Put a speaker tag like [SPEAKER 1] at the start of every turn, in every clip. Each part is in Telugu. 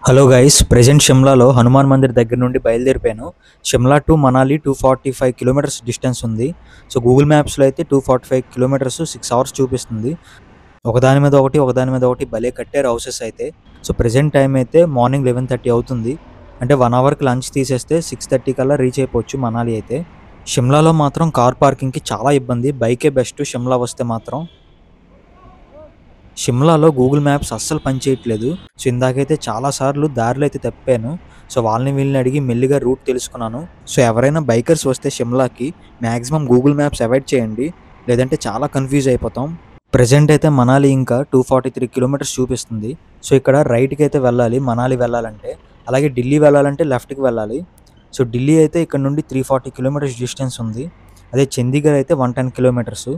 [SPEAKER 1] హలో గైస్, ప్రెజెంట్ షిమ్లాలో హనుమాన్ మందిర్ దగ్గర నుండి బయలుదేరిపోయాను. Shimla to Manali 245 kilometres distance ఉంది. సో గూగుల్ మ్యాప్స్లో అయితే 245 కిలోమీటర్స్ 6 అవర్స్ చూపిస్తుంది. ఒకదాని మీద ఒకటి భలే కట్టారు హౌసెస్ అయితే. సో ప్రెజెంట్ టైం అయితే మార్నింగ్ 11:30 అవుతుంది. అంటే 1 అవర్కి లంచ్ తీసేస్తే 6:30 కల్లా రీచ్ అయిపోవచ్చు మనాలి అయితే. షిమ్లాలో మాత్రం కార్ పార్కింగ్కి చాలా ఇబ్బంది, బైకే బెస్ట్ షిమ్లా వస్తే మాత్రం. షిమ్లాలో గూగుల్ మ్యాప్స్ అస్సలు పనిచేయట్లేదు. సో ఇందాకైతే చాలాసార్లు దారిలో అయితే తప్పాను. సో వాళ్ళని వీళ్ళని అడిగి మెల్లిగా రూట్ తెలుసుకున్నాను. సో ఎవరైనా బైకర్స్ వస్తే షిమ్లాకి మ్యాక్సిమం గూగుల్ మ్యాప్స్ అవాయిడ్ చేయండి, లేదంటే చాలా కన్ఫ్యూజ్ అయిపోతాం. ప్రజెంట్ అయితే మనాలి ఇంకా 243 కిలోమీటర్స్ చూపిస్తుంది. సో ఇక్కడ రైట్కి అయితే వెళ్ళాలి మనాలి వెళ్ళాలంటే. అలాగే ఢిల్లీ వెళ్ళాలంటే లెఫ్ట్కి వెళ్ళాలి. సో ఢిల్లీ అయితే ఇక్కడ నుండి 340 కిలోమీటర్స్ డిస్టెన్స్ ఉంది. అదే చండీగఢ్ అయితే 110 కిలోమీటర్స్.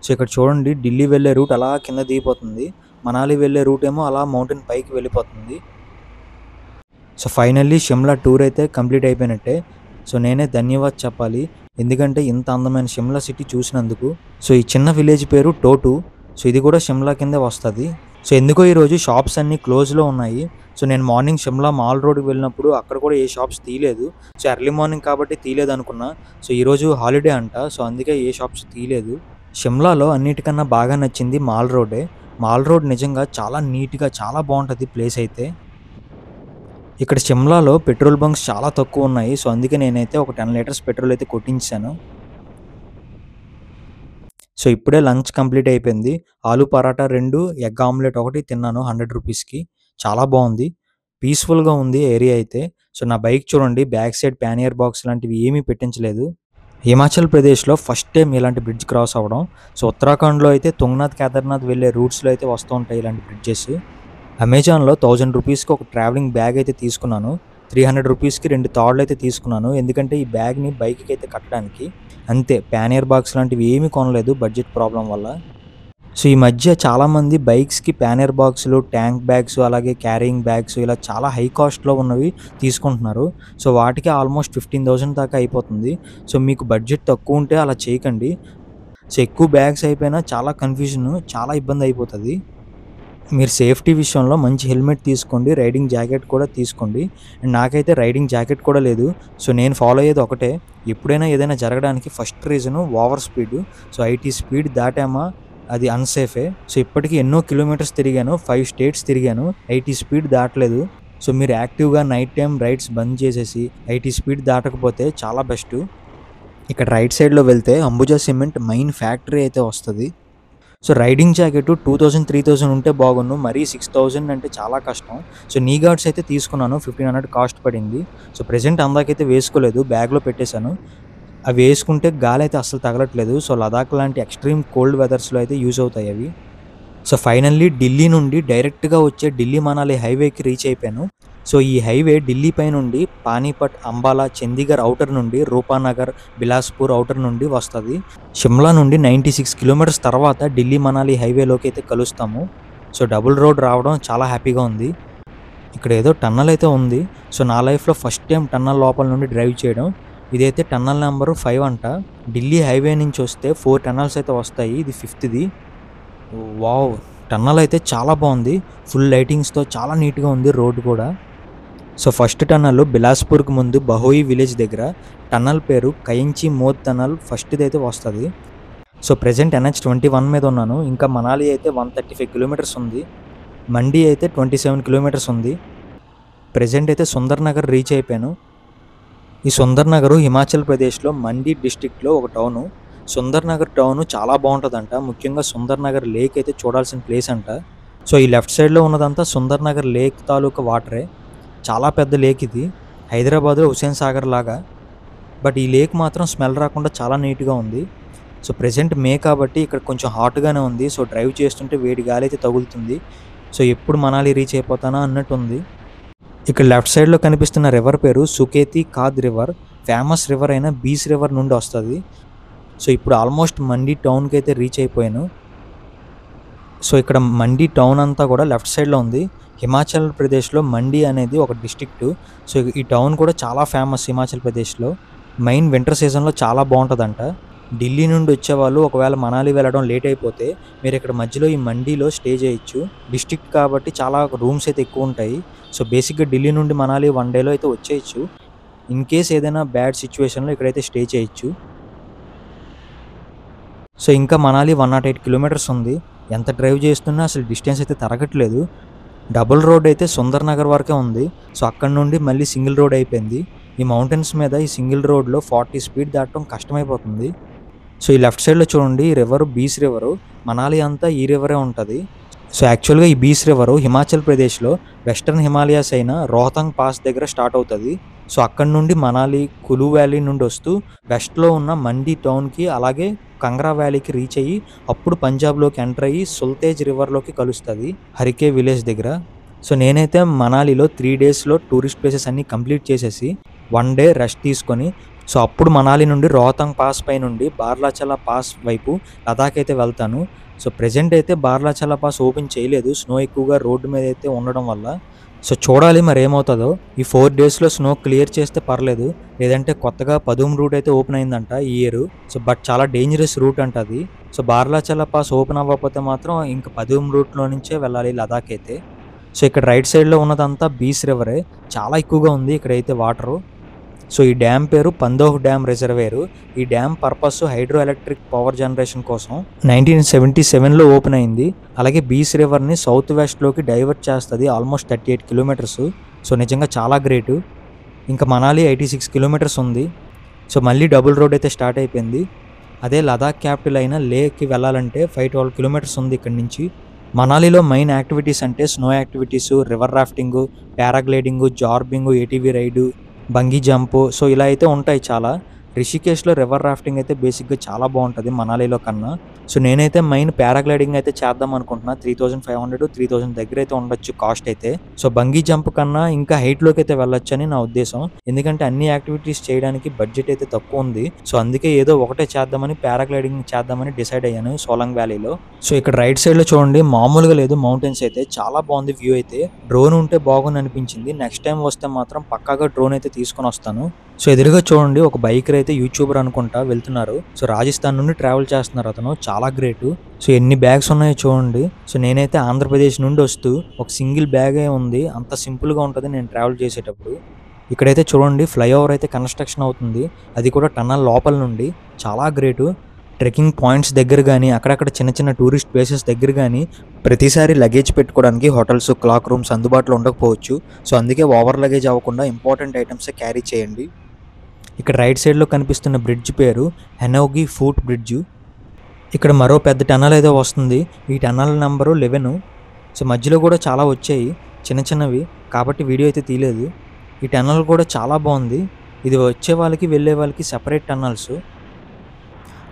[SPEAKER 1] సో ఇక్కడ చూడండి, ఢిల్లీ వెళ్ళే రూట్ అలా కింద దిగిపోతుంది, మనాలి వెళ్ళే రూట్ ఏమో అలా మౌంటైన్ పైకి వెళ్ళిపోతుంది. సో ఫైనల్లీ షిమ్లా టూర్ అయితే కంప్లీట్ అయిపోయినట్టే. సో నేనే ధన్యవాద్ చెప్పాలి, ఎందుకంటే ఇంత అందమైన షిమ్లా సిటీ చూసినందుకు. సో ఈ చిన్న విలేజ్ పేరు టోటు. సో ఇది కూడా షిమ్లా కిందే వస్తుంది. సో ఎందుకో ఈరోజు షాప్స్ అన్నీ క్లోజ్లో ఉన్నాయి. సో నేను మార్నింగ్ షిమ్లా మాల్ రోడ్కి వెళ్ళినప్పుడు అక్కడ కూడా ఏ షాప్స్ తీయలేదు. సో ఎర్లీ మార్నింగ్ కాబట్టి తీయలేదు అనుకున్నా. సో ఈరోజు హాలిడే అంట, సో అందుకే ఏ షాప్స్ తీయలేదు. షిమ్లాలో అన్నిటికన్నా బాగా నచ్చింది మాల్ రోడ్డే. మాల్ రోడ్ నిజంగా చాలా నీట్గా చాలా బాగుంటుంది ప్లేస్ అయితే. ఇక్కడ షిమ్లాలో పెట్రోల్ బంక్స్ చాలా తక్కువ ఉన్నాయి. సో అందుకే నేనైతే ఒక 10 లీటర్స్ పెట్రోల్ అయితే కొట్టించాను. సో ఇప్పుడే లంచ్ కంప్లీట్ అయిపోయింది. ఆలూ పరాటా 2, ఎగ్ ఆమ్లెట్ 1 తిన్నాను 100 రూపీస్కి. చాలా బాగుంది, పీస్ఫుల్గా ఉంది ఏరియా అయితే. సో నా బైక్ చూడండి, బ్యాక్ సైడ్ ప్యానియర్ బాక్స్ లాంటివి ఏమీ పెట్టించలేదు. హిమాచల్ ప్రదేశ్లో ఫస్ట్ టైం ఇలాంటి బ్రిడ్జ్ క్రాస్ అవ్వడం. సో ఉత్తరాఖండ్లో అయితే తుంగనాథ్ కేదార్నాథ్ వెళ్ళే రూట్స్లో అయితే వస్తూ ఉంటాయి ఇలాంటి బ్రిడ్జెస్. అమెజాన్లో 1000 రూపీస్కి ఒక ట్రావెలింగ్ బ్యాగ్ అయితే తీసుకున్నాను. 300 రూపీస్కి 2 తాళ్ళు అయితే తీసుకున్నాను, ఎందుకంటే ఈ బ్యాగ్ని బైక్కి అయితే కట్టడానికి. అంతే, ప్యానియర్ బాక్స్ లాంటివి ఏమీ కొనలేదు బడ్జెట్ ప్రాబ్లం వల్ల. సో ఈ మధ్య చాలామంది బైక్స్కి ప్యానియర్ బాక్సులు, ట్యాంక్ బ్యాగ్స్, అలాగే క్యారింగ్ బ్యాగ్స్ ఇలా చాలా హై కాస్ట్లో ఉన్నవి తీసుకుంటున్నారు. సో వాటికి ఆల్మోస్ట్ 15,000 దాకా అయిపోతుంది. సో మీకు బడ్జెట్ తక్కువ ఉంటే అలా చేయకండి. సో ఎక్కువ బ్యాగ్స్ అయిపోయినా చాలా కన్ఫ్యూజన్, చాలా ఇబ్బంది అయిపోతుంది. మీరు సేఫ్టీ విషయంలో మంచి హెల్మెట్ తీసుకోండి, రైడింగ్ జాకెట్ కూడా తీసుకోండి. అండ్ నాకైతే రైడింగ్ జాకెట్ కూడా లేదు. సో నేను ఫాలో అయ్యేది ఒకటే, ఎప్పుడైనా ఏదైనా జరగడానికి first reason over speed. So 80 speed దాటామా అది అన్సేఫే. సో ఇప్పటికీ ఎన్నో కిలోమీటర్స్ తిరిగాను, 5 స్టేట్స్ తిరిగాను, 80 స్పీడ్ దాటలేదు. సో మీరు యాక్టివ్గా నైట్ టైం రైడ్స్ బంద్ చేసేసి 80 స్పీడ్ దాటకపోతే చాలా బెస్ట్. ఇక్కడ రైట్ సైడ్లో వెళ్తే అంబుజా సిమెంట్ మెయిన్ ఫ్యాక్టరీ అయితే వస్తుంది. సో రైడింగ్ జాకెట్ 2000, 3000 ఉంటే బాగున్ను, మరీ 6000 అంటే చాలా కష్టం. సో నీ గార్డ్స్ అయితే తీసుకున్నాను, 1500 కాస్ట్ పడింది. సో ప్రెజెంట్ అందాకైతే వేసుకోలేదు, బ్యాగ్లో పెట్టేశాను. అవి వేసుకుంటే గాలి అయితే అస్సలు తగలట్లేదు. సో లదాఖ్ లాంటి ఎక్స్ట్రీమ్ కోల్డ్ వెదర్స్లో అయితే యూజ్ అవుతాయి అవి. సో ఫైనల్లీ ఢిల్లీ నుండి డైరెక్ట్గా వచ్చే ఢిల్లీ మనాలి హైవేకి రీచ్ అయిపోయాను. సో ఈ హైవే ఢిల్లీ పై నుండి పానీపట్, అంబాలా, చండీగఢ్ అవుటర్ నుండి, రూపానగర్, బిలాస్పూర్ అవుటర్ నుండి వస్తుంది. షిమ్లా నుండి 96 కిలోమీటర్స్ తర్వాత ఢిల్లీ మనాలి హైవేలోకి అయితే కలుస్తాము. సో డబుల్ రోడ్ రావడం చాలా హ్యాపీగా ఉంది. ఇక్కడ ఏదో టన్నల్ అయితే ఉంది. సో నా లైఫ్లో ఫస్ట్ టైం టన్నల్ లోపల నుండి డ్రైవ్ చేయడం. ఇదైతే టన్నల్ నెంబరు 5 అంట. ఢిల్లీ హైవే నుంచి వస్తే 4 టన్నల్స్ అయితే వస్తాయి, ఇది 5th. వావ్, టన్నల్ అయితే చాలా బాగుంది, ఫుల్ లైటింగ్స్తో చాలా నీట్గా ఉంది రోడ్డు కూడా. సో ఫస్ట్ టన్నల్ బిలాస్పూర్కి ముందు బహోయి విలేజ్ దగ్గర. టన్నల్ పేరు కయించి మోద్ టన్నల్, ఫస్ట్ది అయితే వస్తుంది. సో ప్రెజెంట్ NH21 మీద ఉన్నాను. ఇంకా మనాలి అయితే 135 కిలోమీటర్స్ ఉంది, మండి అయితే 27 కిలోమీటర్స్ ఉంది. ప్రెజెంట్ అయితే సుందర్ నగర్ రీచ్ అయిపోయాను. ఈ సుందర్ నగర్ హిమాచల్ ప్రదేశ్లో మండి డిస్టిక్లో ఒక టౌను. సుందర్ నగర్ టౌన్ చాలా బాగుంటుందంట, ముఖ్యంగా సుందర్ నగర్ లేక్ అయితే చూడాల్సిన ప్లేస్ అంట. సో ఈ లెఫ్ట్ సైడ్లో ఉన్నదంతా సుందర్ నగర్ లేక్ తాలూకా వాటరే. చాలా పెద్ద లేక్ ఇది, హైదరాబాద్లో హుసేన్ సాగర్ లాగా. బట్ ఈ లేక్ మాత్రం స్మెల్ రాకుండా చాలా నీట్గా ఉంది. సో ప్రెజెంట్ మే కాబట్టి ఇక్కడ కొంచెం హాట్గానే ఉంది. సో డ్రైవ్ చేస్తుంటే వేడి గాలి అయితే తగులుతుంది. సో ఎప్పుడు మనాలి రీచ్ అయిపోతానా అన్నట్టు ఉంది. ఇక్కడ లెఫ్ట్ సైడ్లో కనిపిస్తున్న రివర్ పేరు సుకేతి కాద్ రివర్. ఫేమస్ రివర్ అయిన బీస్ రివర్ నుండి వస్తుంది. సో ఇప్పుడు ఆల్మోస్ట్ మండి టౌన్కి అయితే రీచ్ అయిపోయాను. సో ఇక్కడ మండి టౌన్ అంతా కూడా లెఫ్ట్ సైడ్లో ఉంది. హిమాచల్ ప్రదేశ్లో మండి అనేది ఒక డిస్ట్రిక్ట్. సో ఈ టౌన్ కూడా చాలా ఫేమస్ హిమాచల్ ప్రదేశ్లో. మెయిన్ వింటర్ సీజన్లో చాలా బాగుంటుందంట. ఢిల్లీ నుండి వచ్చేవాళ్ళు ఒకవేళ మనాలి వెళ్ళడం లేట్ అయిపోతే మీరు ఇక్కడ మధ్యలో ఈ మండీలో స్టే చేయొచ్చు. డిస్ట్రిక్ట్ కాబట్టి చాలా రూమ్స్ అయితే ఎక్కువ ఉంటాయి. సో బేసిక్గా ఢిల్లీ నుండి మనాలి 1 డేలో అయితే వచ్చేయచ్చు. ఇన్ కేస్ ఏదైనా బ్యాడ్ సిచ్యువేషన్లో ఇక్కడైతే స్టే చేయొచ్చు. సో ఇంకా మనాలి 108 కిలోమీటర్స్ ఉంది. ఎంత డ్రైవ్ చేస్తున్నా అసలు డిస్టెన్స్ అయితే తరగట్లేదు. డబుల్ రోడ్ అయితే సుందర్ నగర్ వరకే ఉంది. సో అక్కడ నుండి మళ్ళీ సింగిల్ రోడ్ అయిపోయింది. ఈ మౌంటైన్స్ మీద ఈ సింగిల్ రోడ్లో 40 స్పీడ్ దాటడం కష్టమైపోతుంది. సో ఈ లెఫ్ట్ సైడ్లో చూడండి ఈ రివర్ బీస్ రివరు. మనాలి అంతా ఈ రివరే ఉంటుంది. సో యాక్చువల్గా ఈ బీస్ రివరు హిమాచల్ ప్రదేశ్లో వెస్టర్న్ హిమాలయాస్ అయిన రోహతాంగ్ పాస్ దగ్గర స్టార్ట్ అవుతుంది. సో అక్కడ నుండి మనాలి కులు వ్యాలీ నుండి వస్తూ వెస్ట్లో ఉన్న మండి టౌన్కి అలాగే కంగ్రా వ్యాలీకి రీచ్ అయ్యి అప్పుడు పంజాబ్లోకి ఎంటర్ అయ్యి సుల్తేజ్ రివర్లోకి కలుస్తుంది హరికే విలేజ్ దగ్గర. సో నేనైతే మనాలిలో 3 డేస్లో టూరిస్ట్ ప్లేసెస్ అన్నీ కంప్లీట్ చేసేసి 1 డే రెస్ట్ తీసుకొని సో అప్పుడు మనాలి నుండి రోహతాంగ్ పాస్ పై నుండి బార్లాచలా పాస్ వైపు లదాఖ్ అయితే వెళ్తాను. సో ప్రెజెంట్ అయితే బార్లాచలా పాస్ ఓపెన్ చేయలేదు, స్నో ఎక్కువగా రోడ్డు మీద అయితే ఉండడం వల్ల. సో చూడాలి మరి ఏమవుతుందో. ఈ 4 డేస్లో స్నో క్లియర్ చేస్తే పర్లేదు, లేదంటే కొత్తగా పదూమ్ రూట్ అయితే ఓపెన్ అయిందంట ఈ ఇయర్. సో బట్ చాలా డేంజరస్ రూట్ అంట అది. సో బార్లాచలా పాస్ ఓపెన్ అవ్వకపోతే మాత్రం ఇంకా పదూమ్ రూట్లో నుంచే వెళ్ళాలి లదాఖ్ అయితే. సో ఇక్కడ రైట్ సైడ్లో ఉన్నదంతా బీస్ రివరే, చాలా ఎక్కువగా ఉంది ఇక్కడైతే వాటరు. సో ఈ డ్యామ్ పేరు పందోహ్ డ్యామ్ రిజర్వేరు. ఈ dam purpose hydro electric power generation కోసం 1977లో ఓపెన్ అయింది. అలాగే బీస్ రివర్ని సౌత్ వెస్ట్లోకి డైవర్ట్ చేస్తుంది ఆల్మోస్ట్ 38 కిలోమీటర్స్. సో నిజంగా చాలా గ్రేటు. ఇంకా మనాలి 86 కిలోమీటర్స్ ఉంది. సో మళ్ళీ డబుల్ రోడ్ అయితే స్టార్ట్ అయిపోయింది. అదే లదాఖ్ క్యాపిటల్ అయిన లేకి వెళ్ళాలంటే 512 కిలోమీటర్స్ ఉంది ఇక్కడ నుంచి. మనాలిలో మెయిన్ యాక్టివిటీస్ అంటే snow activities, river rafting, paragliding, zorbing, ATV ride, bungee jump. So ఇలా అయితే ఉంటాయి చాలా. రిషికేష్లో రివర్ రాఫ్టింగ్ అయితే బేసిక్గా చాలా బాగుంటుంది మనాలిలో కన్నా. సో నేనైతే మెయిన్ పారాగ్లైడింగ్ అయితే చేద్దాం అనుకుంటున్నా. 3500 3000 దగ్గర అయితే ఉండొచ్చు కాస్ట్ అయితే. సో బంగీ జంప్ కన్నా ఇంకా హైట్లోకి అయితే వెళ్ళొచ్చు అని నా ఉద్దేశం. ఎందుకంటే అన్ని యాక్టివిటీస్ చేయడానికి బడ్జెట్ అయితే తక్కువ ఉంది. సో అందుకే ఏదో ఒకటే చేద్దామని పారాగ్లైడింగ్ చేద్దామని డిసైడ్ అయ్యాను సోలంగ్ వ్యాలీలో. సో ఇక్కడ రైట్ సైడ్లో చూడండి మామూలుగా లేదు, మౌంటైన్స్ అయితే చాలా బాగుంది వ్యూ అయితే. డ్రోన్ ఉంటే బాగుంది అనిపించింది. నెక్స్ట్ టైం వస్తే మాత్రం పక్కాగా డ్రోన్ అయితే తీసుకొని వస్తాను. సో ఎదురుగా చూడండి ఒక బైకర్ అయితే యూట్యూబర్ అనుకుంటా వెళ్తున్నారు. సో రాజస్థాన్ నుండి ట్రావెల్ చేస్తున్నారు అతను, చాలా గ్రేటు. సో ఎన్ని బ్యాగ్స్ ఉన్నాయో చూడండి. సో నేనైతే ఆంధ్రప్రదేశ్ నుండి వస్తూ ఒక సింగిల్ బ్యాగే ఉంది, అంత సింపుల్గా ఉంటుంది నేను ట్రావెల్ చేసేటప్పుడు. ఇక్కడైతే చూడండి ఫ్లైఓవర్ అయితే కన్స్ట్రక్షన్ అవుతుంది, అది కూడా టన్నల్ లోపల నుండి. చాలా గ్రేటు. ట్రెక్కింగ్ పాయింట్స్ దగ్గర కానీ అక్కడక్కడ చిన్న చిన్న టూరిస్ట్ ప్లేసెస్ దగ్గర కానీ ప్రతిసారి లగేజ్ పెట్టుకోవడానికి హోటల్స్, క్లాక్ రూమ్స్ అందుబాటులో ఉండకపోవచ్చు. సో అందుకే ఓవర్ లగేజ్ అవ్వకుండా ఇంపార్టెంట్ ఐటమ్సే క్యారీ చేయండి. ఇక్కడ రైట్ సైడ్లో కనిపిస్తున్న బ్రిడ్జ్ పేరు హెనోగి ఫూట్ బ్రిడ్జ్. ఇక్కడ మరో పెద్ద టన్నల్ అయితే వస్తుంది. ఈ టన్నల్ నెంబరు 11. సో మధ్యలో కూడా చాలా వచ్చాయి చిన్న చిన్నవి, కాబట్టి వీడియో అయితే తీయలేదు. ఈ టన్నల్ కూడా చాలా బాగుంది. ఇది వచ్చే వాళ్ళకి వెళ్ళే వాళ్ళకి సెపరేట్ టన్నల్స్.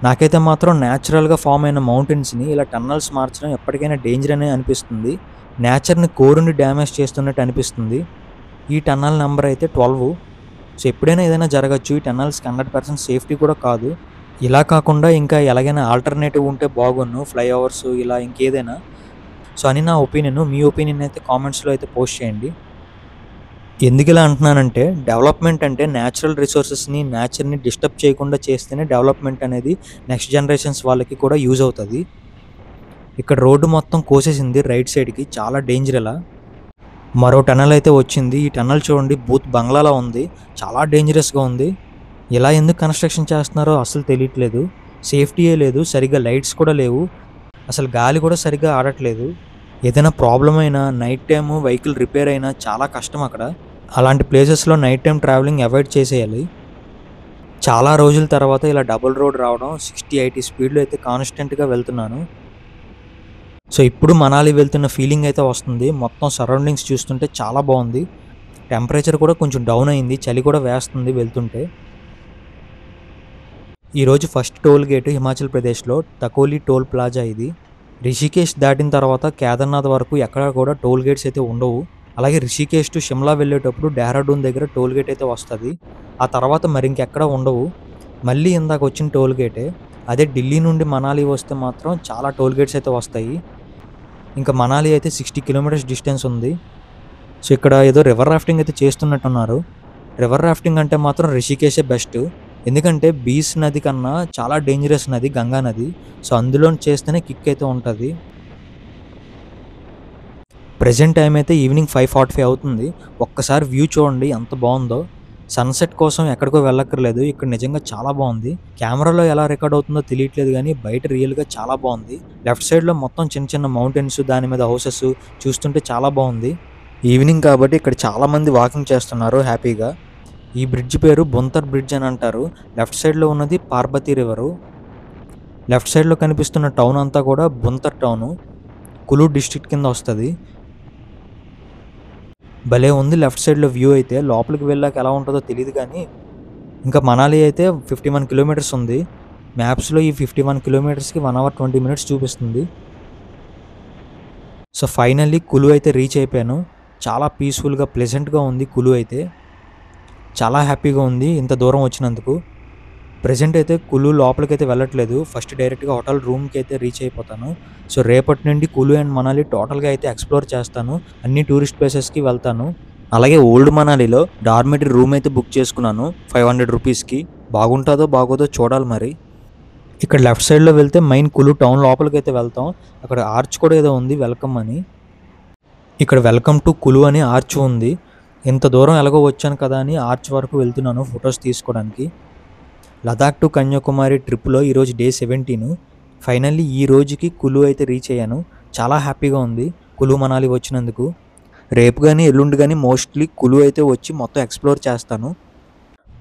[SPEAKER 1] నాకైతే మాత్రం న్యాచురల్గా ఫామ్ అయిన మౌంటైన్స్ని ఇలా టన్నల్స్ మార్చడం ఎప్పటికైనా డేంజర్ అనే అనిపిస్తుంది. నేచర్ని కోరుని డ్యామేజ్ చేస్తున్నట్టు అనిపిస్తుంది. ఈ టన్నల్ నెంబర్ అయితే 12. సో ఎప్పుడైనా ఏదైనా జరగచ్చు. ఈ టన్నల్స్కి 100% సేఫ్టీ కూడా కాదు. ఇలా కాకుండా ఇంకా ఎలాగైనా ఆల్టర్నేటివ్ ఉంటే బాగున్ను, ఫ్లైఓవర్స్ ఇలా ఇంకేదైనా. సో అని నా ఒపీనియన్. మీ ఒపీనియన్ అయితే కామెంట్స్లో అయితే పోస్ట్ చేయండి. ఎందుకు ఇలా అంటున్నానంటే డెవలప్మెంట్ అంటే న్యాచురల్ రిసోర్సెస్ని, నేచర్ని డిస్టర్బ్ చేయకుండా చేస్తేనే డెవలప్మెంట్ అనేది నెక్స్ట్ జనరేషన్స్ వాళ్ళకి కూడా యూజ్ అవుతుంది. ఇక్కడ రోడ్డు మొత్తం కోసేసింది రైట్ సైడ్కి, చాలా డేంజర్. ఇలా మరో టన్నల్ అయితే వచ్చింది. ఈ టన్నల్ చూడండి బూత్ బంగ్లాలో ఉంది, చాలా డేంజరస్గా ఉంది. ఇలా ఎందుకు కన్స్ట్రక్షన్ చేస్తున్నారో అసలు తెలియట్లేదు. సేఫ్టీయే లేదు, సరిగ్గా లైట్స్ కూడా లేవు, అసలు గాలి కూడా సరిగ్గా ఆడట్లేదు. ఏదైనా ప్రాబ్లం అయినా నైట్ టైము వెహికల్ రిపేర్ అయినా చాలా కష్టం అక్కడ. అలాంటి ప్లేసెస్లో నైట్ టైం ట్రావెలింగ్ అవాయిడ్ చేసేయాలి. చాలా రోజుల తర్వాత ఇలా డబుల్ రోడ్ రావడం, 60-80 స్పీడ్లో అయితే కాన్స్టెంట్గా వెళ్తున్నాను. సో ఇప్పుడు మనాలి వెళ్తున్న ఫీలింగ్ అయితే వస్తుంది. మొత్తం సరౌండింగ్స్ చూస్తుంటే చాలా బాగుంది. టెంపరేచర్ కూడా కొంచెం డౌన్ అయింది, చలి కూడా వేస్తుంది వెళ్తుంటే. ఈరోజు ఫస్ట్ టోల్ గేట్ హిమాచల్ ప్రదేశ్లో తకోలి టోల్ ప్లాజా ఇది. రిషికేష్ దాటిన తర్వాత కేదార్నాథ్ వరకు ఎక్కడ కూడా టోల్ గేట్స్ అయితే ఉండవు. అలాగే రిషికేష్ టు షిమ్లా వెళ్ళేటప్పుడు డెహ్రాడూన్ దగ్గర టోల్ గేట్ అయితే వస్తుంది. ఆ తర్వాత మరి ఇంకెక్కడ ఉండవు. మళ్ళీ ఇందాక వచ్చిన టోల్ గేటే. అదే ఢిల్లీ నుండి మనాలి వస్తే మాత్రం చాలా టోల్ గేట్స్ అయితే వస్తాయి. ఇంకా మనాలి అయితే 60 కిలోమీటర్స్ డిస్టెన్స్ ఉంది. సో ఇక్కడ ఏదో రివర్ రాఫ్టింగ్ అయితే చేస్తున్నట్టున్నారు. రివర్ రాఫ్టింగ్ అంటే మాత్రం రిషికేషే బెస్ట్. ఎందుకంటే బీస్ నది కన్నా చాలా డేంజరస్ నది గంగా నది. సో, అందులో చేస్తేనే కిక్ అయితే ఉంటది. ప్రెజెంట్ టైమ్ అయితే ఈవినింగ్ 5:45 అవుతుంది. ఒక్కసారి వ్యూ చూడండి ఎంత బావుందో. సన్‌సెట్ కోసం ఎక్కడికో వెళ్ళక్కర్లేదు. ఇక్కడ నిజంగా చాలా బావుంది. కెమెరాలో ఎలా రికార్డ్ అవుతుందో తెలియట్లేదు గానీ, బయట రియల్‌గా చాలా బావుంది. లెఫ్ట్ సైడ్‌లో మొత్తం చిన్న చిన్న మౌంటైన్స్, దాని మీద హౌసెస్ చూస్తుంటే చాలా బావుంది. ఈవినింగ్ కాబట్టి ఇక్కడ చాలామంది వాకింగ్ చేస్తున్నారు హ్యాపీగా. ఈ బ్రిడ్జ్ పేరు బొంతర్ బ్రిడ్జ్ అని అంటారు. లెఫ్ట్ సైడ్‌లో ఉన్నది పార్బతీ రివరు. లెఫ్ట్ సైడ్‌లో కనిపిస్తున్న టౌన్ అంతా కూడా బొంతర్ టౌను. కులు డిస్ట్రిక్ట్ కింద వస్తది. భలే ఉంది లెఫ్ట్ సైడ్‌లో వ్యూ అయితే. లోపలికి వెళ్ళాక ఎలా ఉంటదో తెలీదు గానీ, ఇంకా మనాలి అయితే 51 కిలోమీటర్స్ ఉంది. మ్యాప్స్‌లో ఈ 51 కిలోమీటర్స్‌కి 1 అవర్ 20 మినిట్స్ చూపిస్తుంది. సో, ఫైనల్లీ కులు అయితే రీచ్ అయిపోయాను. చాలా పీస్‌ఫుల్‌గా, ప్లెజెంట్‌గా ఉంది కులు అయితే. చాలా హ్యాపీగా ఉంది ఇంత దూరం వచ్చినందుకు. ప్రెజెంట్ అయితే కులు లోపలికైతే వెళ్ళట్లేదు. ఫస్ట్ డైరెక్ట్‌గా హోటల్ రూమ్‌కి అయితే రీచ్ అయిపోతాను. సో, రేపటి నుండి కులు అండ్ మనాలి టోటల్‌గా అయితే ఎక్స్‌ప్లోర్ చేస్తాను. అన్ని టూరిస్ట్ ప్లేసెస్‌కి వెళ్తాను. అలాగే ఓల్డ్ మనాలిలో డార్మిటరీ రూమ్ అయితే బుక్ చేసుకున్నాను 500 రూపీస్‌కి. బాగుంటాదో బాగోదో చూడాలి మరి. ఇక్కడ లెఫ్ట్ సైడ్‌లో వెళ్తే మెయిన్ కులు టౌన్ లోపలికైతే వెళ్తాం. అక్కడ ఆర్చ్ కూడా ఏదో ఉంది వెల్కమ్ అని. ఇక్కడ వెల్కమ్ టు కులు అని ఆర్చ్ ఉంది. ఇంత దూరం ఎలాగో వచ్చాను కదా అని ఆర్చ్ వరకు వెళ్తున్నాను ఫోటోస్ తీసుకోవడానికి. లదాఖ్ టు కన్యాకుమారి ట్రిప్‌లో ఈరోజు డే 17. ఫైనల్లీ ఈ రోజుకి కులు అయితే రీచ్ అయ్యాను. చాలా హ్యాపీగా ఉంది కులు మనాలి వచ్చినందుకు. రేపు గాని, ఎల్లుండి గాని మోస్ట్‌లీ కులు అయితే వచ్చి మొత్తం ఎక్స్‌ప్లోర్ చేస్తాను.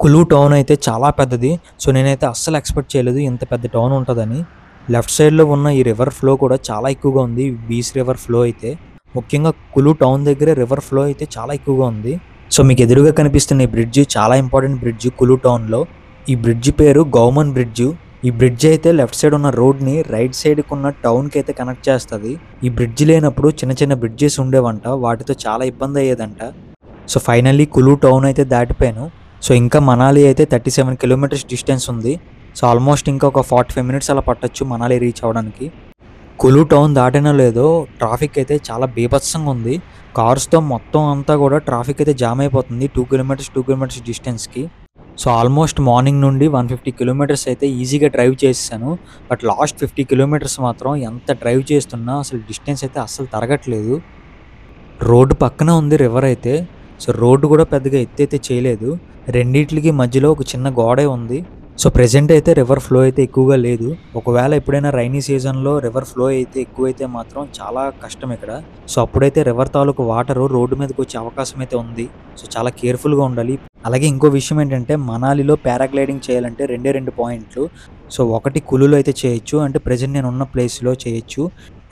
[SPEAKER 1] కులు టౌన్ అయితే చాలా పెద్దది. సో, నేనైతే అస్సలు ఎక్స్‌పెక్ట్ చేయలేదు ఇంత పెద్ద టౌన్ ఉంటదని. లెఫ్ట్ సైడ్‌లో ఉన్న ఈ రివర్ ఫ్లో కూడా చాలా ఎక్కువగా ఉంది. బీస్ రివర్ ఫ్లో అయితే. ముఖ్యంగా కులు టౌన్ దగ్గర రివర్ ఫ్లో అయితే చాలా ఎక్కువగా ఉంది. సో, మీకు ఎదురుగా కనిపిస్తున్న ఈ బ్రిడ్జ్ చాలా ఇంపార్టెంట్ బ్రిడ్జ్ కులు టౌన్‌లో. ఈ బ్రిడ్జ్ పేరు గౌమన్ బ్రిడ్జ్. ఈ బ్రిడ్జ్ అయితే లెఫ్ట్ సైడ్ ఉన్న రోడ్‌ని రైట్ సైడ్‌కి ఉన్న టౌన్‌కి అయితే కనెక్ట్ చేస్తది. ఈ బ్రిడ్జ్ లేనప్పుడు చిన్న చిన్న బ్రిడ్జెస్ ఉండేవంట. వాటితో చాలా ఇబ్బంది అయ్యేదంట. సో, ఫైనల్లీ కులు టౌన్ అయితే దాటిపోయాను. సో, ఇంకా మనాలి అయితే 37 కిలోమీటర్స్ డిస్టెన్స్ ఉంది. సో, ఆల్మోస్ట్ ఇంకా ఒక 45 మినిట్స్ అలా పట్టొచ్చు మనాలి రీచ్ అవ్వడానికి. కులు టౌన్ దాటినో లేదో ట్రాఫిక్ అయితే చాలా బీభత్సంగా ఉంది. కార్స్‌తో మొత్తం అంతా కూడా ట్రాఫిక్ అయితే జామ్ అయిపోతుంది 2 కిలోమీటర్స్ డిస్టెన్స్‌కి. సో, ఆల్మోస్ట్ మార్నింగ్ నుండి 150 కిలోమీటర్స్ అయితే ఈజీగా డ్రైవ్ చేసేసాను. బట్ లాస్ట్ 50 కిలోమీటర్స్ మాత్రం ఎంత డ్రైవ్ చేస్తున్నా అసలు డిస్టెన్స్ అయితే అస్సలు తరగట్లేదు. రోడ్డు పక్కన ఉంది రివర్ అయితే. సో, రోడ్డు కూడా పెద్దగా ఎత్తైతే చేయలేదు. రెండిట్లికి మధ్యలో ఒక చిన్న గోడే ఉంది. సో, ప్రెజెంట్ అయితే రివర్ ఫ్లో అయితే ఎక్కువగా లేదు. ఒకవేళ ఎప్పుడైనా రైనీ సీజన్‌లో రివర్ ఫ్లో అయితే ఎక్కువైతే మాత్రం చాలా కష్టం ఇక్కడ. సో, అప్పుడైతే రివర్ తాలూకు వాటరు రోడ్డు మీదకి వచ్చే అవకాశం అయితే ఉంది. సో, చాలా కేర్‌ఫుల్‌గా ఉండాలి. అలాగే ఇంకో విషయం ఏంటంటే మనాలిలో పారాగ్లైడింగ్ చేయాలంటే 2 పాయింట్లు. సో, ఒకటి కులులో అయితే చేయొచ్చు. అంటే ప్రెజెంట్ నేనున్న ప్లేస్‌లో చేయొచ్చు.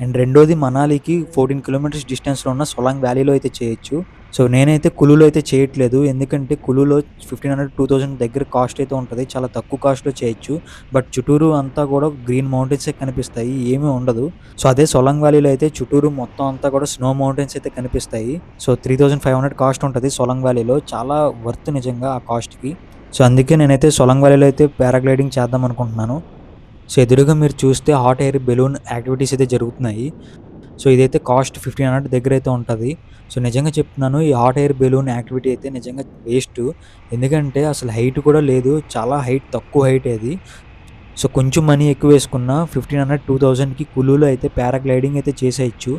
[SPEAKER 1] అండ్ రెండోది మనాలికి 14 కిలోమీటర్స్ డిస్టెన్స్‌లో ఉన్న సొలాంగ్ వ్యాలీలో అయితే చేయొచ్చు. సో, నేనైతే కులులో అయితే చేయట్లేదు. ఎందుకంటే కులులో 1500-2000 దగ్గర కాస్ట్ అయితే ఉంటది. చాలా తక్కువ కాస్ట్‌లో చేయొచ్చు. బట్ చుట్టూరు అంతా కూడా గ్రీన్ మౌంటైన్సే కనిపిస్తాయి. ఏమీ ఉండదు. సో, అదే సొలాంగ్ వ్యాలీలో అయితే చుట్టూరు మొత్తం అంతా కూడా స్నో మౌంటైన్స్ అయితే కనిపిస్తాయి. సో, 3500 కాస్ట్ ఉంటది సొలాంగ్ వ్యాలీలో. చాలా వర్త్ నిజంగా ఆ కాస్ట్‌కి. సో, అందుకే నేనైతే సొలాంగ్ వ్యాలీలో అయితే పారాగ్లైడింగ్ చేద్దాం అనుకుంటున్నాను. సో, ఎదురుగా మీరు చూస్తే హాట్ ఎయిర్ బెలూన్ యాక్టివిటీస్ అయితే జరుగుతున్నాయి. సో, ఇదైతే కాస్ట్ 1500 దగ్గరైతే ఉంటది. సో, నిజంగా చెప్తున్నాను ఈ హాట్ ఎయిర్ బెలూన్ యాక్టివిటీ అయితే నిజంగా వేస్టు. ఎందుకంటే అసలు హైట్ కూడా లేదు. చాలా తక్కువ హైట్ అది. సో, కొంచెం మనీ ఎక్కువ వేసుకున్న 1500, 2000కి కులులో అయితే పారాగ్లైడింగ్ అయితే చేసేయొచ్చు.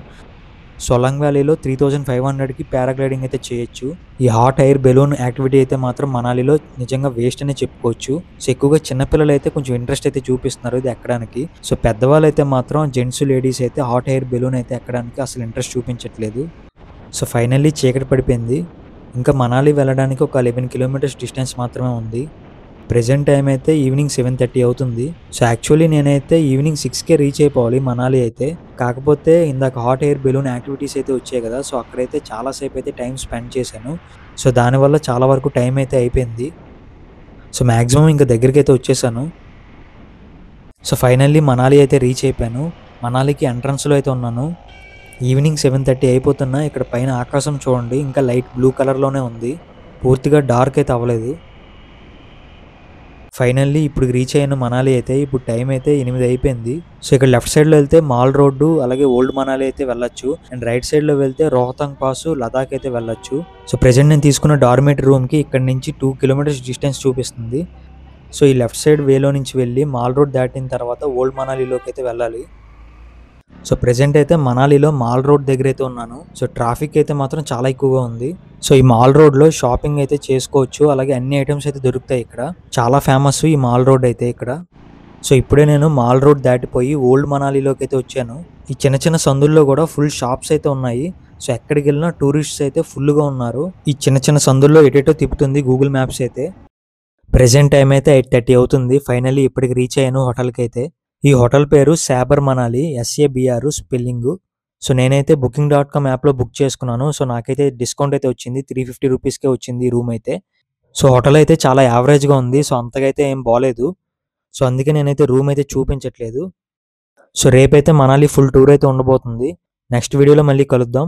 [SPEAKER 1] సొలాంగ్ వ్యాలీలో 3500కి పారాగ్లైడింగ్ అయితే చేయొచ్చు. ఈ హాట్ ఎయిర్ బెలూన్ యాక్టివిటీ అయితే మాత్రం మనాలిలో నిజంగా వేస్ట్ అనే చెప్పుకోవచ్చు. సో, ఎక్కువగా చిన్నపిల్లలు అయితే కొంచెం ఇంట్రెస్ట్ అయితే చూపిస్తున్నారు ఇది ఎక్కడానికి. సో, పెద్దవాళ్ళు అయితే మాత్రం జెంట్స్, లేడీస్ అయితే హాట్ ఎయిర్ బెలూన్ అయితే ఎక్కడానికి అసలు ఇంట్రెస్ట్ చూపించట్లేదు. సో, ఫైనల్లీ చీకటి పడిపోయింది. ఇంకా మనాలి వెళ్ళడానికి ఒక 11 కిలోమీటర్స్ డిస్టెన్స్ మాత్రమే ఉంది. ప్రెజెంట్ టైం అయితే ఈవినింగ్ 7:30 అవుతుంది. సో, యాక్చువల్లీ నేనైతే ఈవినింగ్ 6కే రీచ్ అయిపోవాలి మనాలి అయితే. కాకపోతే ఇందాక హాట్ ఎయిర్ బెలూన్ యాక్టివిటీస్ అయితే వచ్చాయి కదా! సో, అక్కడైతే చాలా సేపు అయితే టైం స్పెండ్ చేశాను. సో, దానివల్ల చాలా వరకు టైం అయితే అయిపోయింది. సో, మాక్సిమం ఇంకా దగ్గరికైతే వచ్చేసాను. సో, ఫైనల్లీ మనాలి అయితే రీచ్ అయిపోయాను. మనాలికి ఎంట్రన్స్‌లో అయితే ఉన్నాను. ఈవినింగ్ 7:30 అయిపోతున్నా ఇక్కడ పైన ఆకాశం చూడండి ఇంకా లైట్ బ్లూ కలర్‌లోనే ఉంది. పూర్తిగా డార్క్ అయితే అవ్వలేదు. ఫైనల్లీ ఇప్పుడు రీచ్ అయ్యాను మనాలి అయితే. ఇప్పుడు టైం అయితే 8 అయిపోయింది. సో, ఇక్కడ లెఫ్ట్ సైడ్‌లో వెళ్తే మాల్ రోడ్డు అలాగే ఓల్డ్ మనాలి అయితే వెళ్ళొచ్చు. అండ్ రైట్ సైడ్‌లో వెళ్తే రోహతాంగ్ పాస్, లదాఖ్ అయితే వెళ్ళొచ్చు. సో, ప్రెజెంట్ నేను తీసుకున్న డార్మిటరీ రూమ్‌కి ఇక్కడి నుంచి 2 కిలోమీటర్స్ డిస్టెన్స్ చూపిస్తుంది. సో ఈ లెఫ్ట్ సైడ్ వేలో నుంచి వెళ్ళి మాల్ రోడ్ దాటిన తర్వాత ఓల్డ్ మనాలిలోకి అయితే వెళ్ళాలి. సో ప్రెజెంట్ అయితే మనాలిలో మాల్ రోడ్ దగ్గర అయితే ఉన్నాను. సో ట్రాఫిక్ అయితే మాత్రం చాలా ఎక్కువగా ఉంది. సో ఈ మాల్ రోడ్లో షాపింగ్ అయితే చేసుకోవచ్చు, అలాగే అన్ని ఐటమ్స్ అయితే దొరుకుతాయి ఇక్కడ. చాలా ఫేమస్ ఈ మాల్ రోడ్ అయితే ఇక్కడ. సో ఇప్పుడే నేను మాల్ రోడ్ దాటిపోయి ఓల్డ్ మనాలిలోకి అయితే వచ్చాను. ఈ చిన్న చిన్న సందుల్లో కూడా ఫుల్ షాప్స్ అయితే ఉన్నాయి. సో ఎక్కడికి వెళ్ళినా టూరిస్ట్స్ అయితే ఫుల్గా ఉన్నారు. ఈ చిన్న చిన్న సందుల్లో ఎటేటో తిప్పుతుంది గూగుల్ మ్యాప్స్ అయితే. ప్రెజెంట్ టైం అయితే 8:30 అవుతుంది. ఫైనల్లీ ఇప్పటికి రీచ్ అయ్యాను హోటల్కి అయితే. ఈ హోటల్ పేరు సాబర్ మనాలి, SABR స్పెల్లింగ్. సో నేనైతే booking.com యాప్లో బుక్ చేసుకున్నాను. సో నాకైతే డిస్కౌంట్ అయితే వచ్చింది, 350 రూపీస్కే వచ్చింది ఈ రూమ్ అయితే. సో హోటల్ అయితే చాలా యావరేజ్గా ఉంది. సో అంతగా అయితే ఏం బాలేదు. సో అందుకే నేనైతే రూమ్ అయితే చూపించట్లేదు. సో రేపైతే మనాలి ఫుల్ టూర్ అయితే ఉండబోతుంది. నెక్స్ట్ వీడియోలో మళ్ళీ కలుద్దాం.